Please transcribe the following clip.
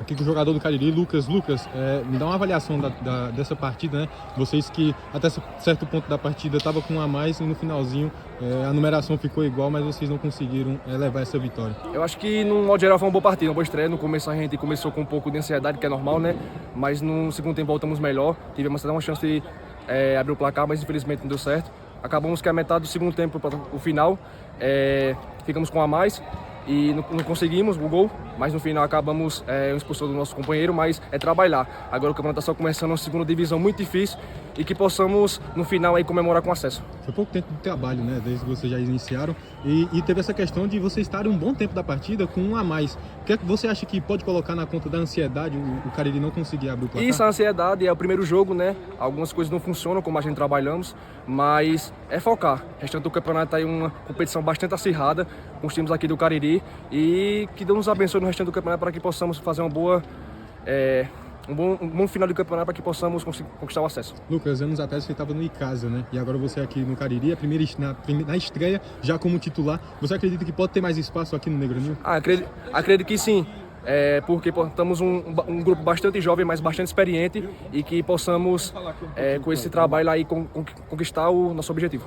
aqui com o jogador do Cariri, Lucas. Lucas, me dá uma avaliação dessa partida, né? Vocês que até certo ponto da partida estavam com um a mais e no finalzinho a numeração ficou igual, mas vocês não conseguiram levar essa vitória. Eu acho que, no modo geral, foi uma boa partida, uma boa estreia. No começo a gente começou com um pouco de ansiedade, que é normal, né? Mas no segundo tempo voltamos melhor. Tivemos até uma chance de abrir o placar, mas infelizmente não deu certo. Acabamos que a metade do segundo tempo para o final, ficamos com um a mais e não conseguimos o gol, mas no final acabamos expulsando do nosso companheiro, mas é trabalhar. Agora o campeonato está só começando, uma segunda divisão muito difícil e que possamos no final aí comemorar com acesso. Foi pouco tempo de trabalho, né? Desde que vocês já iniciaram e teve essa questão de vocês estarem um bom tempo da partida com um a mais. O que é que você acha que pode colocar na conta da ansiedade o Cariri não conseguir abrir o placar? Isso, a ansiedade é o primeiro jogo, né? Algumas coisas não funcionam como a gente trabalhamos, mas é focar. O restante do campeonato aí uma competição bastante acirrada com os times aqui do Cariri e que Deus nos abençoe no restante do campeonato para que possamos fazer um bom final de campeonato para que possamos conquistar o acesso. Lucas, anos atrás você estava no Icasa, né? E agora você aqui no Cariri, na estreia, já como titular. Você acredita que pode ter mais espaço aqui no Negroni? Acredito que sim. Porque estamos um grupo bastante jovem, mas bastante experiente e que possamos, com esse trabalho aí, conquistar o nosso objetivo.